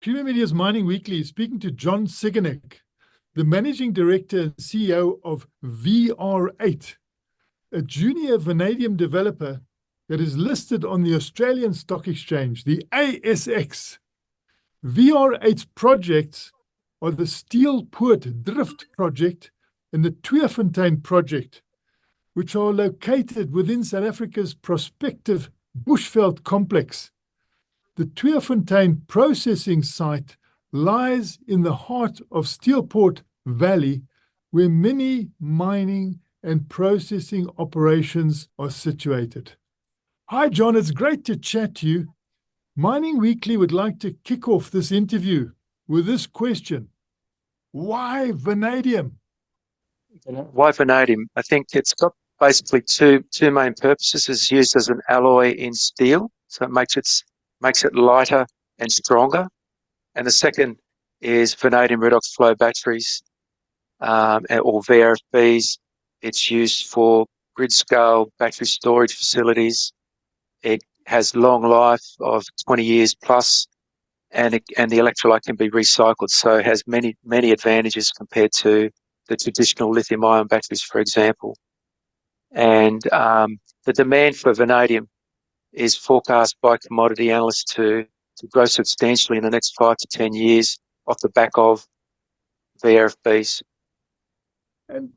Premium Media's Mining Weekly is speaking to John Siganek, the Managing Director and CEO of VR8, a junior vanadium developer that is listed on the Australian Stock Exchange, the ASX. VR8's projects are the Steelpoort Drift project and the Tweefontein project, which are located within South Africa's prospective Bushveld Complex. The Tweefontein processing site lies in the heart of Steelpoort Valley, where many mining and processing operations are situated. Hi, John. It's great to chat to you. Mining Weekly would like to kick off this interview with this question. Why vanadium? Why vanadium? I think it's got basically two main purposes. It's used as an alloy in steel, so it makes it lighter and stronger. And the second is vanadium redox flow batteries, or VRFBs. It's used for grid scale battery storage facilities. It has long life of 20 years plus, and the electrolyte can be recycled. So it has many advantages compared to the traditional lithium-ion batteries, for example. And the demand for vanadium is forecast by commodity analysts to grow substantially in the next 5 to 10 years off the back of VRFBs. And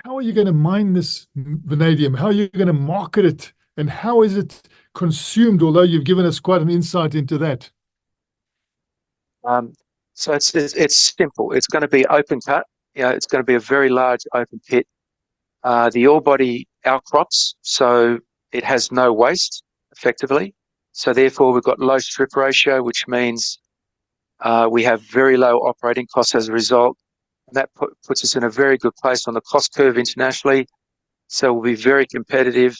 how are you going to mine this vanadium? How are you going to market it? And how is it consumed, although you've given us quite an insight into that? So it's simple. It's going to be open cut. It's going to be a very large open pit. The ore body outcrops, so it has no waste, effectively. So therefore, we've got low strip ratio, which means we have very low operating costs as a result. And that puts us in a very good place on the cost curve internationally. So we'll be very competitive.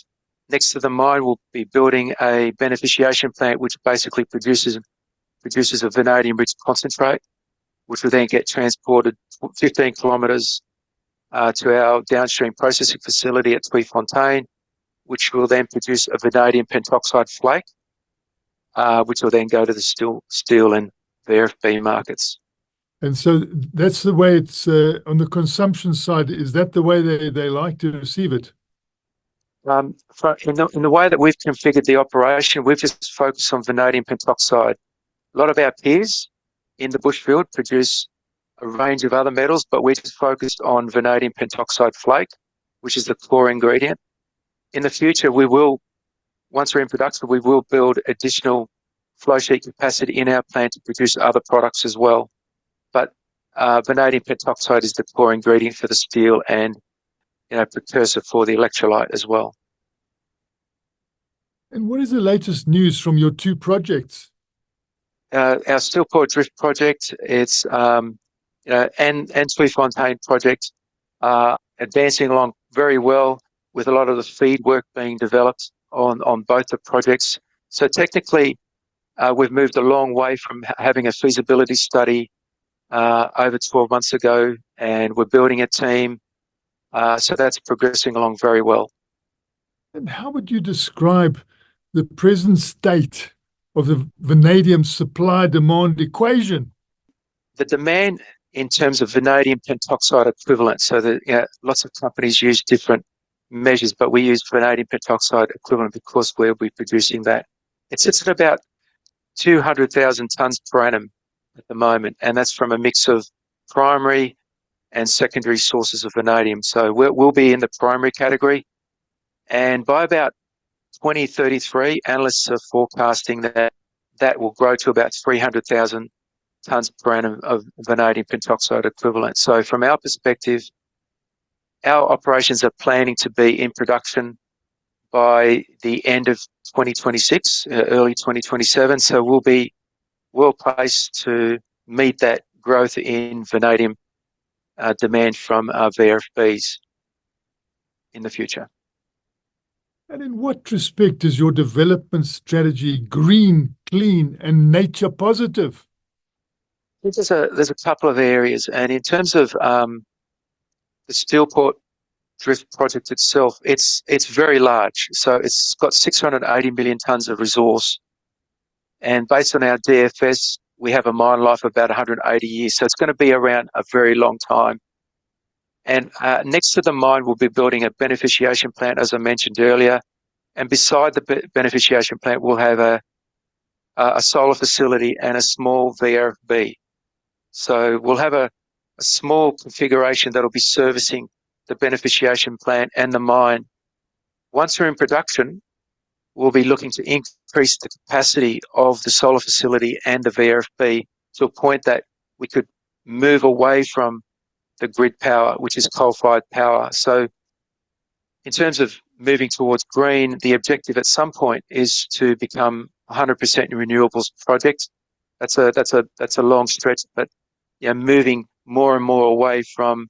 Next to the mine, we'll be building a beneficiation plant, which basically produces a vanadium-rich concentrate, which will then get transported 15 kilometres to our downstream processing facility at Tweefontein, which will then produce a vanadium pentoxide flake, which will then go to the steel and VRFB markets. And so that's the way it's on the consumption side. Is that the way they like to receive it? In the way that we've configured the operation, we've just focused on vanadium pentoxide. A lot of our peers in the bushfield produce a range of other metals, but we're just focused on vanadium pentoxide flake, which is the core ingredient. In the future, once we're in production, we will build additional flow sheet capacity in our plant to produce other products as well. But vanadium pentoxide is the core ingredient for the steel and precursor for the electrolyte as well. And what is the latest news from your two projects? Our Steelpoort Drift project, it's and Tweefontein project advancing along very well, with a lot of the feed work being developed on both the projects. So technically, we've moved a long way from having a feasibility study over 12 months ago, and we're building a team. So that's progressing along very well. And how would you describe the present state of the vanadium supply-demand equation? The demand in terms of vanadium pentoxide equivalent, so that lots of companies use different measures, but we use vanadium pentoxide equivalent because we'll be producing that. It sits at about 200,000 tonnes per annum at the moment, and that's from a mix of primary and secondary sources of vanadium. So we'll be in the primary category, and by about 2033, analysts are forecasting that will grow to about 300,000 tonnes per annum of vanadium pentoxide equivalent. So from our perspective, our operations are planning to be in production by the end of 2026, early 2027. So we'll be well placed to meet that growth in vanadium demand from VRFBs in the future. And in what respect is your development strategy green, clean, and nature positive? There's a couple of areas, and in terms of the Steelpoort Drift project itself, it's very large. So it's got 680 million tonnes of resource, and based on our DFS, we have a mine life of about 180 years. So it's going to be around a very long time. And next to the mine, we'll be building a beneficiation plant, as I mentioned earlier. And beside the beneficiation plant, we'll have a solar facility and a small VRFB. So we'll have a small configuration that'll be servicing the beneficiation plant and the mine. Once we're in production, we'll be looking to increase the capacity of the solar facility and the VRFB to a point that we could move away from the grid power, which is coal-fired power. So in terms of moving towards green, the objective at some point is to become 100% renewables project. That's a long stretch, but moving more and more away from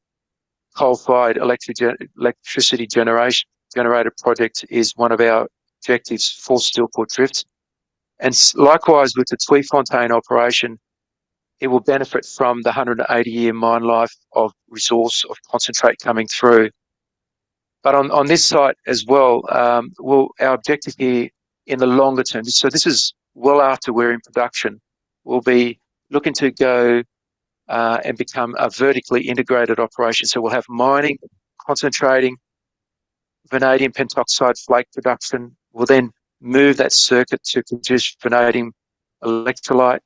coal-fired electricity generated project is one of our objectives for Steelport Drift. And likewise with the Tweefontein operation, it will benefit from the 180-year mine life of resource of concentrate coming through. But on this site as well, our objective here in the longer term, so this is well after we're in production, we'll be looking to go and become a vertically integrated operation. So we'll have mining, concentrating, vanadium pentoxide flake production. We'll then move that circuit to produce vanadium electrolyte,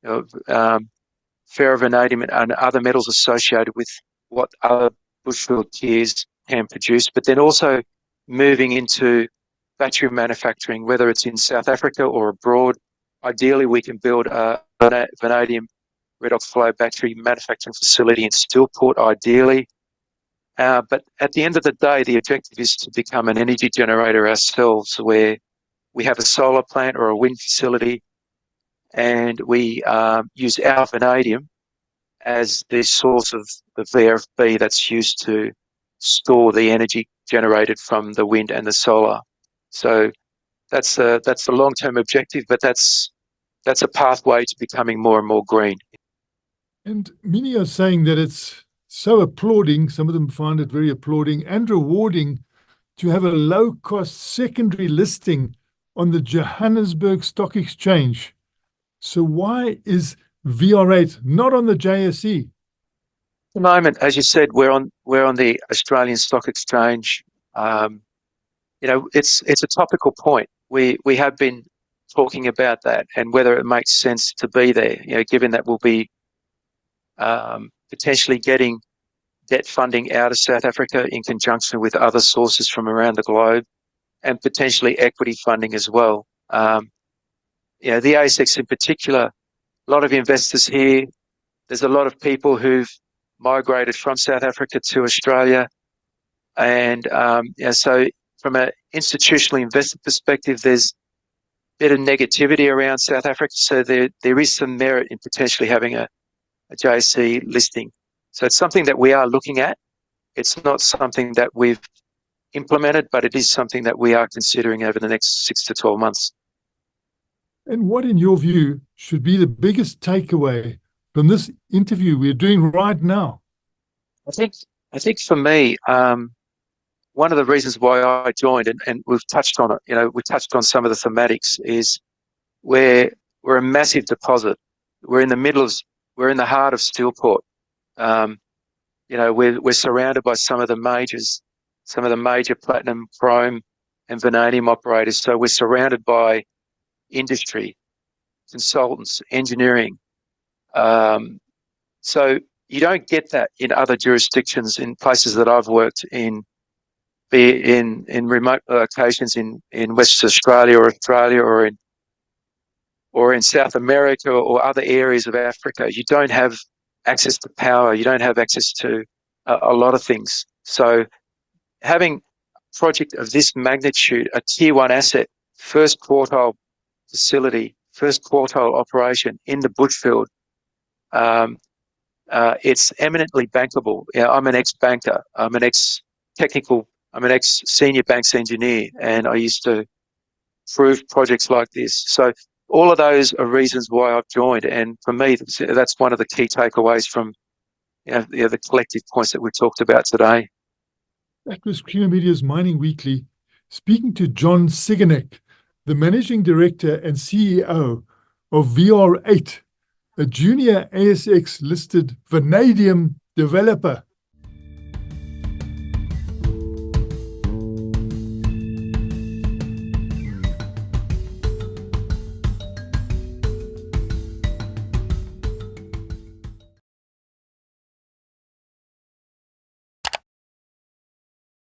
ferrovanadium and other metals associated with what other Bushveld tiers can produce, but then also moving into battery manufacturing, whether it's in South Africa or abroad. Ideally, we can build a vanadium redox flow battery manufacturing facility in Steelport, ideally. But at the end of the day, the objective is to become an energy generator ourselves, where we have a solar plant or a wind facility, and we use our vanadium as the source of the VRFB that's used to store the energy generated from the wind and the solar. So that's the long-term objective, but that's a pathway to becoming more and more green. And many are saying that it's so applauding, some of them find it very applauding and rewarding to have a low-cost secondary listing on the Johannesburg Stock Exchange. So why is VR8 not on the JSE? At the moment, as you said, we're on the Australian Stock Exchange. It's a topical point. We have been talking about that and whether it makes sense to be there. Given that we'll be potentially getting debt funding out of South Africa in conjunction with other sources from around the globe, and potentially equity funding as well. The ASX in particular, a lot of investors here. There's a lot of people who've migrated from South Africa to Australia, and so from an institutional investor perspective, there's a bit of negativity around South Africa. So there is some merit in potentially having a JSE listing. So it's something that we are looking at. It's not something that we've implemented, but it is something that we are considering over the next 6 to 12 months. And what, in your view, should be the biggest takeaway from this interview we're doing right now? I think for me, one of the reasons why I joined, and we've touched on it, we touched on some of the thematics, is we're a massive deposit. We're in the heart of Steelport. We're surrounded by some of the major platinum, chrome, and vanadium operators. So we're surrounded by industry, consultants, engineering. So you don't get that in other jurisdictions, in places that I've worked in, be it in remote locations in West Australia or in South America or other areas of Africa. You don't have access to power. You don't have access to a lot of things. So having a project of this magnitude, a tier 1 asset, first quartile facility, first quartile operation in the Bushveld, it's eminently bankable. I'm an ex-banker. I'm an ex-senior banks engineer, and I used to prove projects like this. So all of those are reasons why I've joined. And for me, that's one of the key takeaways from the collective points that we talked about today. That was Creamer Media's Mining Weekly, speaking to John Siganek, the Managing Director and CEO of VR8, a junior ASX-listed vanadium developer